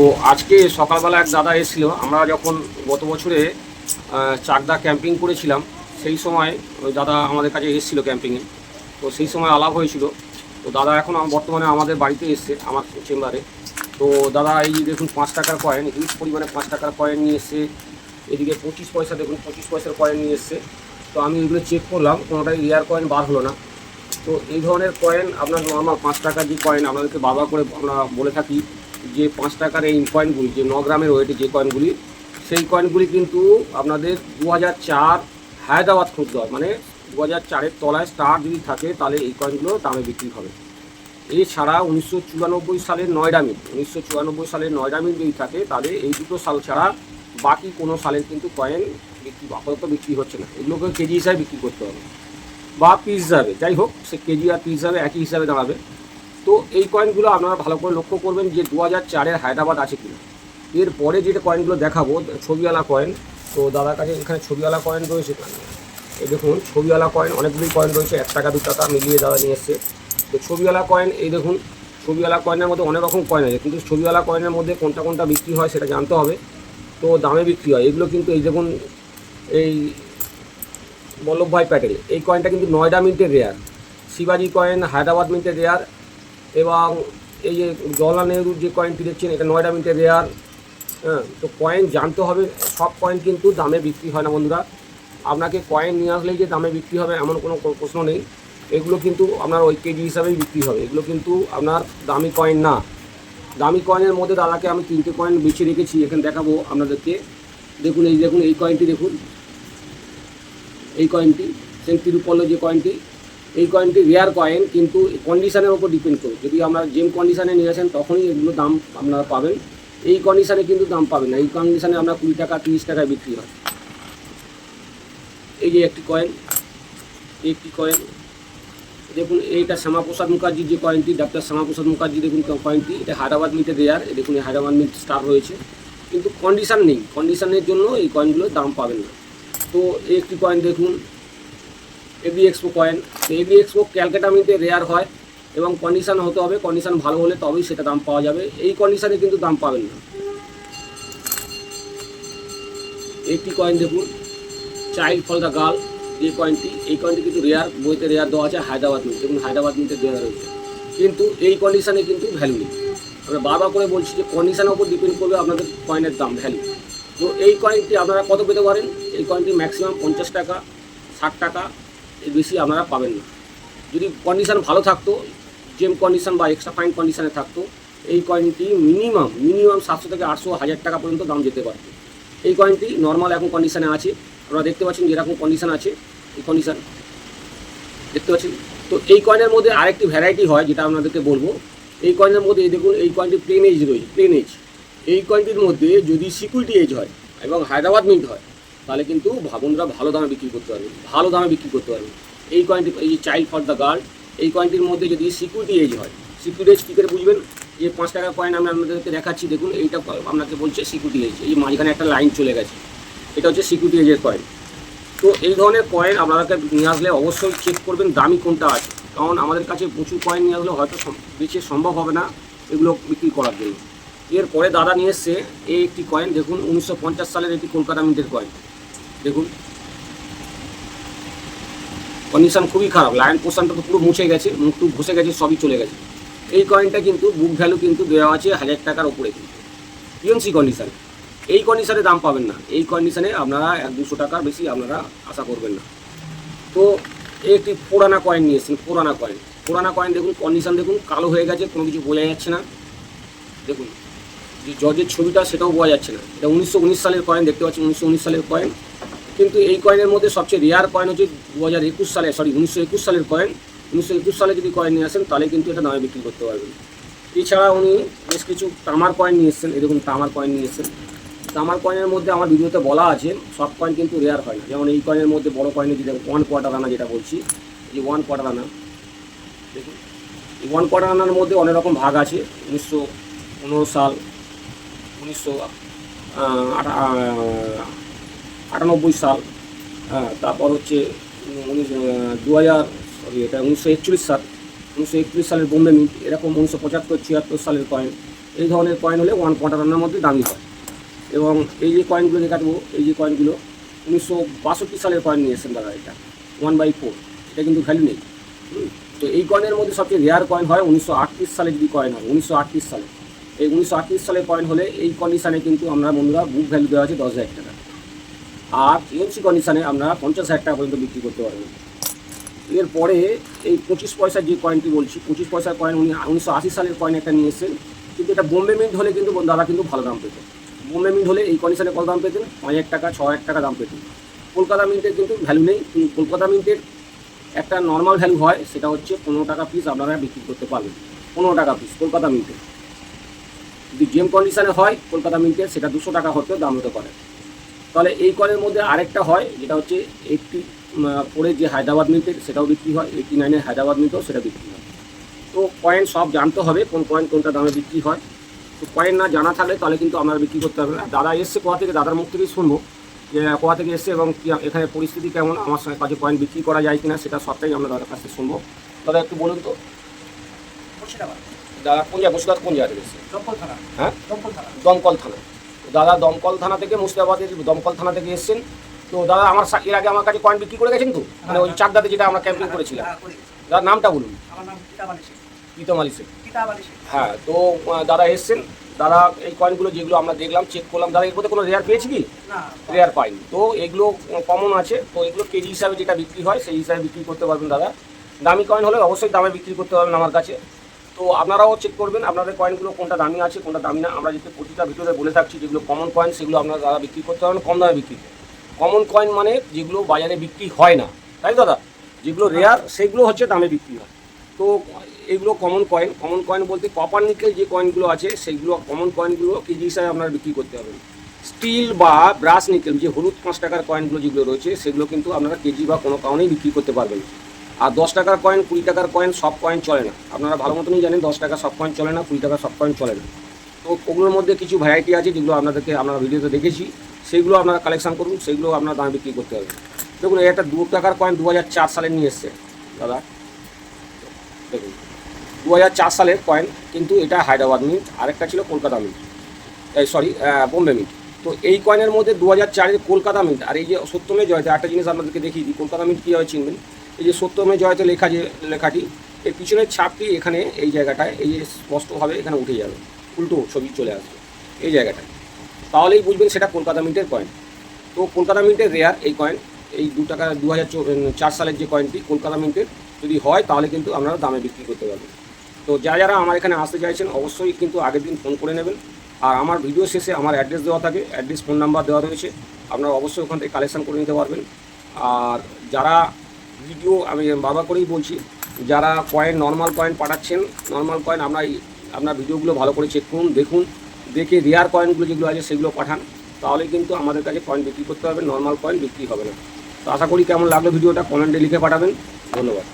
তো আজকে সকালবেলা এক দাদা এসেছিল। আমরা যখন গত বছরে চাকদা ক্যাম্পিং করেছিলাম সেই সময় ওই দাদা আমাদের কাছে এসেছিলো ক্যাম্পিংয়ে। তো সেই সময় আলাপ হয়েছিল। তো দাদা এখন বর্তমানে আমাদের বাড়িতে এসছে, আমার চেম্বারে। তো দাদা এই দেখুন 5 টাকার কয়েন, হিউজ পরিমাণে 5 টাকার কয়েন নিয়ে এসছে। এদিকে 25 পয়সা, দেখুন 25 পয়সার কয়েন নিয়ে এসছে। তো আমি এগুলো চেক করলাম, কোনোটাই রিয়ার কয়েন বার হলো না। তো এই ধরনের কয়েন আপনার নর্মাল 5 টাকার যে কয়েন আপনাদেরকে বারবার করে আমরা বলে থাকি যে 5 টাকার এই কয়েনগুলি, যে 9 গ্রামের ওয়েটে যে কয়েনগুলি, সেই কয়েনগুলি কিন্তু আপনাদের 2004 হায়দ্রাবাদ খুঁজতে হয়, মানে 2004-এর তলায় স্টার যদি থাকে তাহলে এই কয়েনগুলো দামে বিক্রি হবে। এছাড়া 1994 সালের 9 মিনিট, 1994 সালের 9 মিনিট যদি থাকে তাহলে এই দুটো সাল ছাড়া বাকি কোনো সালের কিন্তু কয়েন আপাতত বিক্রি হচ্ছে না। এগুলোকে কেজি হিসাবে বিক্রি করতে হবে বা পিস হিসাবে, যাই হোক সে কেজি আর পিস হিসাবে একই হিসাবে দাঁড়াবে। তো এই কয়েনগুলো আপনারা ভালো করে লক্ষ্য করবেন যে 2004-এর হায়দ্রাবাদ আছে কিনা। এরপরে যেটা কয়েনগুলো দেখাবো ছবিওয়ালা কয়েন। তো দাদার কাছে এখানে ছবিওয়ালা কয়েন রয়েছে। এই দেখুন ছবিওয়ালা কয়েন, অনেকগুলি কয়েন রয়েছে, 1 টাকা 2 টাকা মিলিয়ে দাদা নিয়ে এসছে। তো ছবিওয়ালা কয়েন, এই দেখুন ছবিওয়ালা কয়েনের মধ্যে অনেক রকম কয়েন আছে, কিন্তু ছবিওয়ালা কয়েনের মধ্যে কোনটা কোনটা বিক্রি হয় সেটা জানতে হবে। তো দামে বিক্রি হয় এগুলো কিন্তু। এই দেখুন এই বল্লভভাই প্যাটেল, এই কয়েনটা কিন্তু 9 মিনিটের রেয়ার। শিবাজি কয়েন হায়দ্রাবাদ মিন্টের রেয়ার। এবং এই যে জওয়াহরলাল নেহরুর যে কয়েনটি দেখছেন, এটা 9 মিনিটের রেয়ার। হ্যাঁ, তো কয়েন জানতে হবে। সব কয়েন কিন্তু দামে বিক্রি হয় না বন্ধুরা। আপনাকে কয়েন নিয়ে আসলেই যে দামে বিক্রি হবে এমন কোনো প্রশ্ন নেই। এগুলো কিন্তু আপনার ওই কেজি হিসাবেই বিক্রি হবে। এগুলো কিন্তু আপনার দামি কয়েন না। দামি কয়েনের মধ্যে দাদাকে আমি 3টে কয়েন বেছে রেখেছি, এখানে দেখাবো আপনাদেরকে। দেখুন এই দেখুন এই কয়েনটি দেখুন, এই কয়েনটি সেন্ট তিরুপল্ল যে কয়েনটি, এই কয়েনটি রেয়ার কয়েন, কিন্তু কন্ডিশনের ওপর ডিপেন্ড করে। যদি আপনারা জেম কন্ডিশনে নিয়ে আসেন তখনই এগুলো দাম আপনারা পাবেন। এই কন্ডিশনে কিন্তু দাম পাবেন না। এই কন্ডিশনে আপনার 20 টাকা 30 টাকায় বিক্রি হয়। এই যে একটি কয়েন, একটি কয়েন দেখুন, এইটা শ্যামাপ্রসাদ মুখার্জির যে কয়েনটি, ডাক্তার শ্যামাপ্রসাদ মুখার্জি, দেখুন কয়েনটি, এটা হায়দ্রাবাদ মিন্টের রেয়ার। দেখুন এই হায়দ্রাবাদ মিন্ট স্টার রয়েছে, কিন্তু কন্ডিশন নেই। কন্ডিশনের জন্য এই কয়েনগুলোর দাম পাবেন না। তো এই একটি কয়েন দেখুন, এবি এক্সপো কয়েন। তো এবি এক্সপো ক্যালকাটা মিন্টে রেয়ার হয় এবং কন্ডিশন হতে হবে, কন্ডিশন ভালো হলে তবেই সেটা দাম পাওয়া যাবে। এই কন্ডিশনে কিন্তু দাম পাবেন না। একটি কয়েন দেখুন, চাইল্ড ফর দ্য গার্ল যে কয়েনটি, এই কয়েনটি কিন্তু রেয়ার, বইতে রেয়ার দেওয়া আছে হায়দ্রাবাদ মিন্ট। দেখুন হায়দ্রাবাদ মিন্টে দেওয়া রয়েছে, কিন্তু এই কন্ডিশনে কিন্তু ভ্যালু নেই। আমরা বারবার করে বলছি যে কন্ডিশনের উপর ডিপেন্ড করবে আপনাদের কয়েনের দাম, ভ্যালু। তো এই কয়েনটি আপনারা কত পেতে পারেন? এই কয়েনটি ম্যাক্সিমাম 50 টাকা 60 টাকা, এর বেশি আপনারা পাবেন না। যদি কন্ডিশান ভালো থাকতো, জেম কন্ডিশান বা এক্সট্রা ফাইন কন্ডিশানে থাকতো, এই কয়েনটি মিনিমাম 700 থেকে 800 1000 টাকা পর্যন্ত দাম যেতে পারে। এই কয়েনটি নর্মাল এখন কন্ডিশানে আছে, আপনারা দেখতে পাচ্ছেন যেরকম কন্ডিশান আছে, এই কন্ডিশান দেখতে পাচ্ছেন। তো এই কয়েনের মধ্যে আরেকটি ভ্যারাইটি হয় যেটা আপনাদেরকে বলবো। এই কয়েনের মধ্যে এই দেখুন, এই কয়েনটি প্লেন এজ রয়েছে, প্লেন এজ। এই কয়েনটির মধ্যে যদি সিকিউরিটি এজ হয় এবং হায়দ্রাবাদ মিন্ট হয় তাহলে কিন্তু বন্ধুরা ভালো দামে বিক্রি করতে পারবেন, ভালো দামে বিক্রি করতে পারবেন। এই কয়েনটি, এই যে চাইল্ড ফর দ্য গার্ল, এই কয়েনটির মধ্যে যদি সিকিউরিটি এজ হয়, সিকিউরিটি এজ কী করে বুঝবেন? যে 5 টাকা কয়েন আমি আপনাদেরকে দেখাচ্ছি, দেখুন এইটা আপনাকে বলছে সিকিউরিটি এজ। এই মাঝখানে একটা লাইন চলে গেছে, এটা হচ্ছে সিকিউরিটি এজের কয়েন। তো এই ধরনের কয়েন আপনাদেরকে নিয়ে আসলে অবশ্যই চেক করবেন দামি কোনটা আছে, কারণ আমাদের কাছে প্রচুর কয়েন নিয়ে আসলে হয়তো বেশি সম্ভব হবে না এগুলো বিক্রি করার জন্য। এরপরে দাদা নিয়ে এসছে এই একটি কয়েন, দেখুন 1950 সালের একটি কলকাতা মিন্টের কয়েন। দেখুন কন্ডিশন খুবই খারাপ, লাইন পোর্শনটা তো পুরো মুছে গেছে, মুখটু ঘষে গেছে, সবই চলে গেছে। এই কয়েনটা কিন্তু বুক ভ্যালু কিন্তু দেওয়া আছে 1000 টাকার ওপরে, কিন্তু পিএনসি কন্ডিশান। এই কন্ডিশনে দাম পাবেন না। এই কন্ডিশনে আপনারা 100-200 টাকার বেশি আপনারা আশা করবেন না। তো এই একটি পুরানা কয়েন নিয়ে এসেছেন, পুরানা কয়েন। পুরানা কয়েন দেখুন কন্ডিশন দেখুন, কালো হয়ে গেছে, কোনো কিছু বোঝা যাচ্ছে না। দেখুন যে জজের ছবিটা সেটাও বোঝা যাচ্ছে না। এটা 1919 সালের কয়েন, দেখতে পাচ্ছি 1919 সালের কয়েন। কিন্তু এই কয়েনের মধ্যে সবচেয়ে রেয়ার কয়েন হচ্ছে 2021 সালে, 1921 সালের কয়েন। 1921 সালে যদি কয়েন নিয়ে আসেন তাহলে কিন্তু এটা দামে বিক্রি করতে পারবেন। এছাড়া উনি বেশ কিছু তামার কয়েন নিয়ে এসেছেন। এই দেখুন তামার কয়েন নিয়ে এসেছেন। তামার কয়েনের মধ্যে আমার ভিডিওতে বলা আছে সব কয়েন কিন্তু রেয়ার হয় না। যেমন এই কয়েনের মধ্যে বড় কয়েনের যেটা 1 কোয়ার্টার আনা, যেটা বলছি এই 1 কোয়ার্টার আনা, দেখুন এই 1 কোয়ার্টার আনার মধ্যে অনেক রকম ভাগ আছে। 1915 সাল, 1998 সাল, হ্যাঁ, তারপর হচ্ছে 2000, এটা 1941 সাল, 1941 সালের বোম্বে মিন্ট। এরকম 1975-76 সালের কয়েন, এই ধরনের কয়েন হলে 1.5 মধ্যে দামি হয়। এবং এই যে কয়েনগুলো দেখাবো, এই যে কয়েনগুলো 1962 সালের কয়েন নিয়ে এসেছেন দাদা, এটা 1/4, এটা কিন্তু ভ্যালু নেই। তো এই কয়েনের মধ্যে সবচেয়ে রেয়ার কয়েন হয় 1938 সালে যদি কয়েন হয়, 1938 সালে, এই 1938 সালের কয়েন হলে এই কন্ডিশানে কিন্তু আমরা বন্ধুরা বুক ভ্যালু দেওয়া আছে 10,000 টাকা। আর টিএমসি কন্ডিশানে আমরা 50,000 টাকা পর্যন্ত বিক্রি করতে পারবেন। এরপরে এই 25 পয়সার যে কয়েনটি বলছি, 25 পয়সার কয়েন উনি 1980 সালের কয়েন একটা নিয়ে এসেছেন, কিন্তু এটা বোম্বে মিন্ট হলে কিন্তু দাদা কিন্তু ভালো দাম পেতেন। বোম্বে মিন্ট হলে এই কন্ডিশনে কত দাম পেতেন? 5,000 টাকা, 6,000 টাকা দাম পেতেন। কলকাতা মিন্টের কিন্তু ভ্যালু নেই। কিন্তু কলকাতা মিন্টের একটা নর্মাল ভ্যালু হয়, সেটা হচ্ছে 15 টাকা পিস আপনারা বিক্রি করতে পারবেন। 15 টাকা পিস কলকাতা মিন্টের। যদি গেম কন্ডিশনে হয় কলকাতা মিন্টের, সেটা 200 টাকা হতে দাম হতে পারে। তাহলে এই কয়েনের মধ্যে আরেকটা হয়, যেটা হচ্ছে 84 যে হায়দ্রাবাদ মিন্টের, সেটাও বিক্রি হয়। 89 হায়দ্রাবাদ মিন্টও সেটা বিক্রি হয়। তো কয়েন সব জানতে হবে, কোন কয়েন কোনটা দামে বিক্রি হয়। তো কয়েন না জানা থাকলে তাহলে কিন্তু আপনারা বিক্রি করতে পারবেন না। দাদা এসছে কোথা থেকে, দাদার মুখ থেকেই শুনবো যে কোথা থেকে এসছে এবং কি এখানে পরিস্থিতি কেমন, আমার সঙ্গে কাছে কয়েন বিক্রি করা যায় কিনা, সেটা সবটাই আমরা দাদার কাছে শুনবো। দাদা একটু বলুন তো, দাদা কোন জায়গা, মুর্শিদাবাদ কোন জায়গা থেকে এসছে? হ্যাঁ, দমকল থানা। দাদা দমকল থানা থেকে, মুর্শিদাবাদের দমকল থানা থেকে এসছেন। তো দাদা আমার এর আগে আমার কাছে কয়েন বিক্রি করে গেছেন তো, মানে ওই চাকদাতে যেটা আমরা ক্যাম্পিং করেছিলাম। দাদার নামটা বলুন। প্রীতম আলী শেখ। হ্যাঁ, তো দাদা এসছেন। দাদা এই কয়েনগুলো যেগুলো আমরা দেখলাম, চেক করলাম, দাদা এর মধ্যে কোনো রেয়ার পেয়েছি কি? রেয়ার পাইনি। তো এগুলো কমন আছে, তো এগুলো কেজি হিসাবে যেটা বিক্রি হয় সেই হিসাবে বিক্রি করতে পারবেন দাদা। দামি কয়েন হলে অবশ্যই দামে বিক্রি করতে পারবেন আমার কাছে। তো আপনারাও চেক করবেন আপনাদের কয়েনগুলো কোনটা দামি আছে কোনটা দামি না। আমরা যেটা প্রতিটা ভিডিওতে বলে থাকছি, যেগুলো কমন কয়েন সেগুলো আপনারা দাদা বিক্রি করতে পারবেন কম দামে বিক্রি করতে। কমন কয়েন মানে যেগুলো বাজারে বিক্রি হয় না, তাই দাদা? যেগুলো রেয়ার সেগুলো হচ্ছে দামে বিক্রি হয়। তো এগুলো কমন কয়েন। কমন কয়েন বলতে কপার নিকেল যে কয়েনগুলো আছে সেইগুলো কমন কয়েনগুলো কেজি হিসাবে আপনারা বিক্রি করতে পারবেন। স্টিল বা ব্রাশ নিকেল যে হলুদ 5 টাকার কয়েনগুলো যেগুলো রয়েছে সেগুলো কিন্তু আপনারা কেজি বা কোনো কারণেই বিক্রি করতে পারবেন। আর 10 টাকার কয়েন, 20 টাকার কয়েন সব কয়েন চলে না। আপনারা ভালো মতনই জানেন 10 টাকা সব কয়েন চলে না, 20 টাকা সব কয়েন চলে না। তো ওগুলোর মধ্যে কিছু ভ্যারাইটি আছে যেগুলো আপনাদেরকে আমরা ভিডিওতে দেখেছি, সেগুলো আপনারা কালেকশন করুন, সেগুলো আপনারা দামে বিক্রি করতে পারবেন। দেখুন একটা 2 টাকার কয়েন 2004 সালে নিয়ে এসছে দাদা। দেখুন 2004 সালের কয়েন, কিন্তু এটা হায়দ্রাবাদ মিন্ট, আরেকটা ছিল Kolkata mint, sorry Bombay mint. তো এই কয়েনের মধ্যে 2004-এর কলকাতা মিন্ট আর এই যে সত্যমে জয়তে, একটা জিনিস আপনাদেরকে দেখিয়ে দিই কলকাতা মিন্ট কীভাবে চিনবেন। এই যে সত্যমে জয়তে লেখা, যে লেখাটি, এর পিছনের ছাপটি এখানে এই জায়গাটায় এই যে স্পষ্টভাবে এখানে উঠে যাবে, উল্টো ছবি চলে আসবে এই জায়গাটায়, তাহলেই বুঝবেন সেটা কলকাতা মিন্টের কয়েন। তো কলকাতা মিন্টের রেয়ার এই কয়েন, এই 2 টাকা 2004 সালের যে কয়েনটি কলকাতা মিন্টের যদি হয় তাহলে কিন্তু আপনারা দামে বিক্রি করতে পারবেন। তো যারা আমার এখানে আসতে চাইছেন অবশ্যই কিন্তু আগের দিন ফোন করে নেবেন। আর আমার ভিডিও শেষে আমার অ্যাড্রেস দেওয়া থাকে, অ্যাড্রেস ফোন নাম্বার দেওয়া রয়েছে, আপনারা অবশ্যই ওখান থেকে কালেকশন করে নিতে পারবেন। আর যারা ভিডিও, আমি বারবার করেই বলছি, যারা কয়েন নর্মাল কয়েন পাঠাচ্ছেন, নর্মাল কয়েন আপনার ভিডিওগুলো ভালো করে চেক করুন, দেখুন, দেখে রেয়ার কয়েনগুলো যেগুলো আছে সেগুলো পাঠান, তাহলে কিন্তু আমাদের কাছে কয়েন বিক্রি করতে পারবেন, নর্মাল কয়েন বিক্রি হবে না। তো আশা করি কেমন লাগলো ভিডিওটা কমেন্টে লিখে পাঠাবেন। ধন্যবাদ।